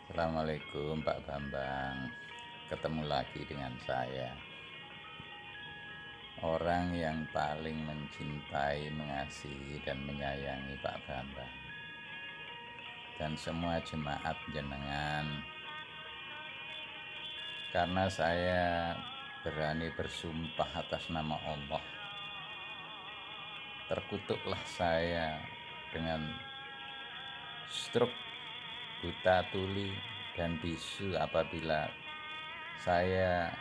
Assalamualaikum Pak Bambang. Ketemu lagi dengan saya, orang yang paling mencintai, mengasihi dan menyayangi Pak Bambang dan semua jemaat jenengan. Karena saya berani bersumpah atas nama Allah, terkutuklah saya dengan stroke, buta tuli dan bisu apabila saya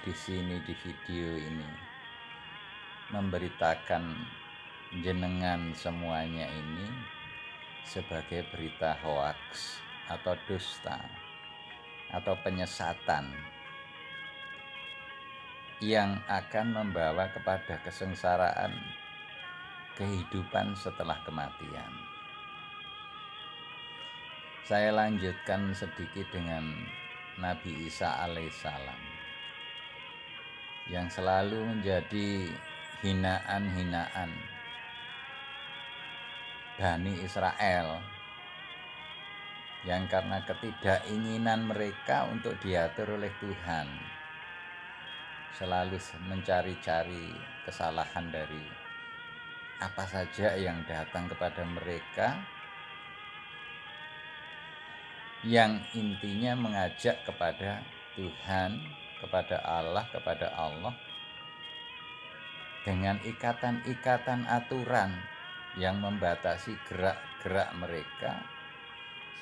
di sini di video ini memberitakan jenengan semuanya ini sebagai berita hoaks atau dusta atau penyesatan yang akan membawa kepada kesengsaraan kehidupan setelah kematian. Saya lanjutkan sedikit dengan Nabi Isa alaihissalam yang selalu menjadi hinaan-hinaan Bani Israel, yang karena ketidakinginan mereka untuk diatur oleh Tuhan selalu mencari-cari kesalahan dari apa saja yang datang kepada mereka, yang intinya mengajak kepada Tuhan, kepada Allah dengan ikatan-ikatan aturan yang membatasi gerak-gerak mereka,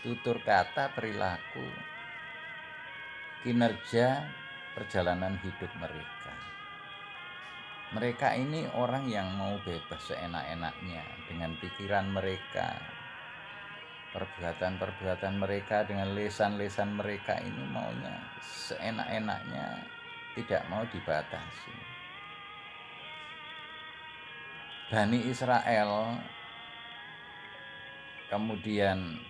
tutur kata, perilaku, kinerja, perjalanan hidup mereka. Mereka ini orang yang mau bebas seenak-enaknya dengan pikiran mereka, perbuatan-perbuatan mereka, dengan lesan-lesan mereka ini maunya seenak-enaknya, tidak mau dibatasi. Bani Israel kemudian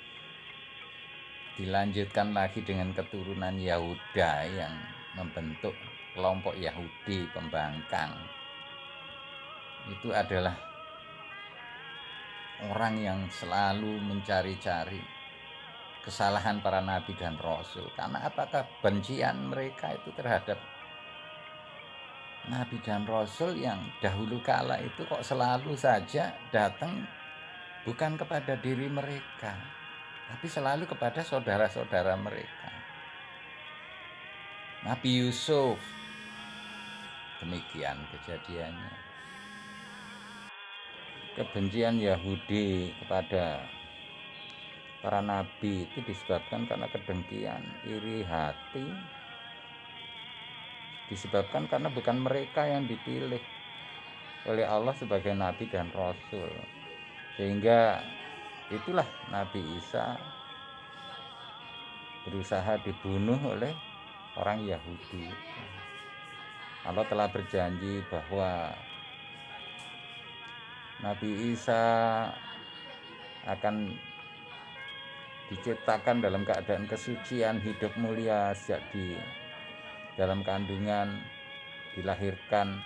dilanjutkan lagi dengan keturunan Yahuda yang membentuk kelompok Yahudi pembangkang. Itu adalah orang yang selalu mencari-cari kesalahan para nabi dan rasul. Karena apakah kebencian mereka itu terhadap nabi dan rasul yang dahulu kala itu kok selalu saja datang bukan kepada diri mereka, tapi selalu kepada saudara-saudara mereka. Nabi Yusuf, demikian kejadiannya. Kebencian Yahudi kepada para nabi itu disebabkan karena kedengkian, iri hati, disebabkan karena bukan mereka yang dipilih oleh Allah sebagai nabi dan rasul. Sehingga itulah Nabi Isa berusaha dibunuh oleh orang Yahudi. Allah telah berjanji bahwa Nabi Isa akan diciptakan dalam keadaan kesucian, hidup mulia sejak di dalam kandungan, dilahirkan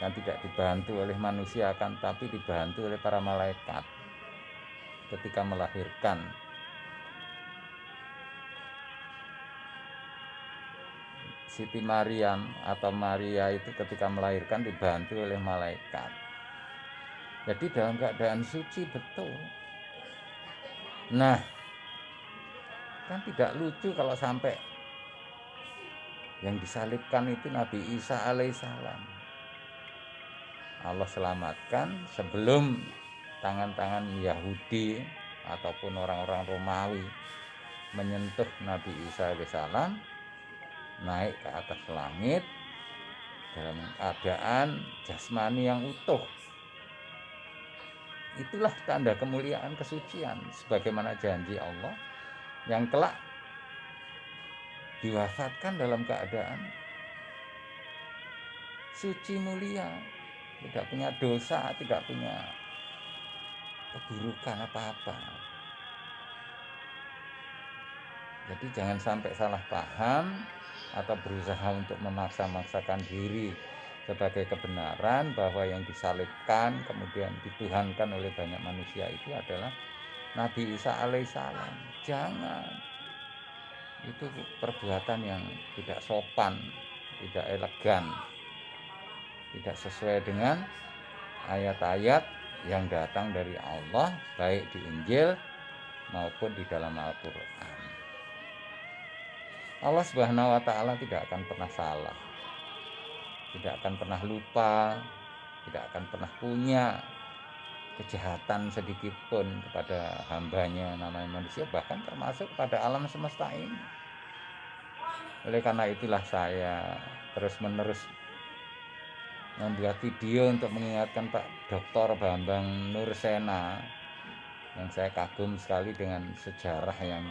yang tidak dibantu oleh manusia, akan tapi dibantu oleh para malaikat ketika melahirkan. Siti Maryam atau Maria itu ketika melahirkan dibantu oleh malaikat. Jadi dalam keadaan suci betul. Nah, kan tidak lucu kalau sampai yang disalibkan itu Nabi Isa alaihissalam. Allah selamatkan sebelum tangan-tangan Yahudi ataupun orang-orang Romawi menyentuh Nabi Isa alaihissalam, naik ke atas langit dalam keadaan jasmani yang utuh. Itulah tanda kemuliaan kesucian sebagaimana janji Allah yang kelak diwafatkan dalam keadaan suci mulia, tidak punya dosa, tidak punya keburukan apa-apa. Jadi jangan sampai salah paham atau berusaha untuk memaksa-maksakan diri sebagai kebenaran bahwa yang disalibkan kemudian dituhankan oleh banyak manusia itu adalah Nabi Isa alaihissalam. Jangan. itu perbuatan yang tidak sopan, tidak elegan, tidak sesuai dengan ayat-ayat yang datang dari Allah, baik di Injil maupun di dalam Al-Quran. Allah Subhanahu wa Ta'ala tidak akan pernah salah, tidak akan pernah lupa, tidak akan pernah punya kejahatan sedikit pun kepada hambanya namanya manusia, bahkan termasuk kepada alam semesta ini. Oleh karena itulah saya terus-menerus membuat video untuk mengingatkan Pak Dr. Bambang Nursena yang saya kagum sekali dengan sejarah yang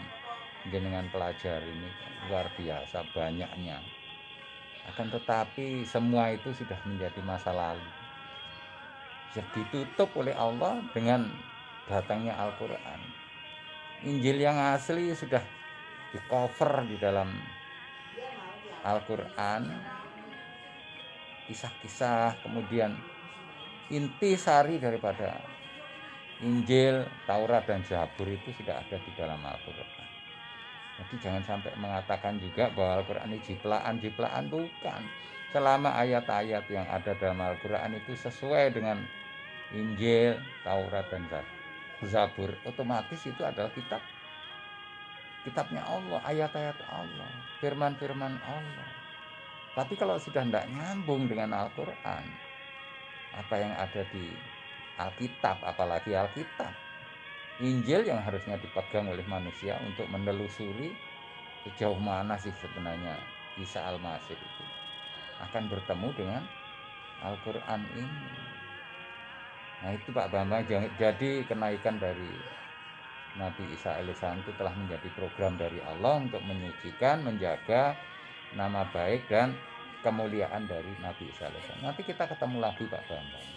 jenengan pelajari ini, luar biasa banyaknya. Akan tetapi semua itu sudah menjadi masa lalu, sudah ditutup oleh Allah dengan datangnya Al-Quran. Injil yang asli sudah di cover di dalam Al-Quran, kisah-kisah, kemudian intisari daripada Injil, Taurat, dan Zabur itu sudah ada di dalam Al-Quran. Jadi jangan sampai mengatakan juga bahwa Al-Quran ini jiplaan, bukan. Selama ayat-ayat yang ada dalam Al-Quran itu sesuai dengan Injil, Taurat, dan Zabur, otomatis itu adalah kitabnya Allah, ayat-ayat Allah, firman-firman Allah. Tapi kalau sudah tidak nyambung dengan Al-Quran, apa yang ada di Alkitab, apalagi Alkitab, Injil yang harusnya dipegang oleh manusia untuk menelusuri sejauh mana sih sebenarnya Isa Al-Masih itu akan bertemu dengan Al-Quran ini. Nah itu Pak Bambang, jadi kenaikan dari Nabi Isa AS itu telah menjadi program dari Allah untuk menyucikan, menjaga nama baik dan kemuliaan dari Nabi Isa AS. Nanti kita ketemu lagi Pak Bambang.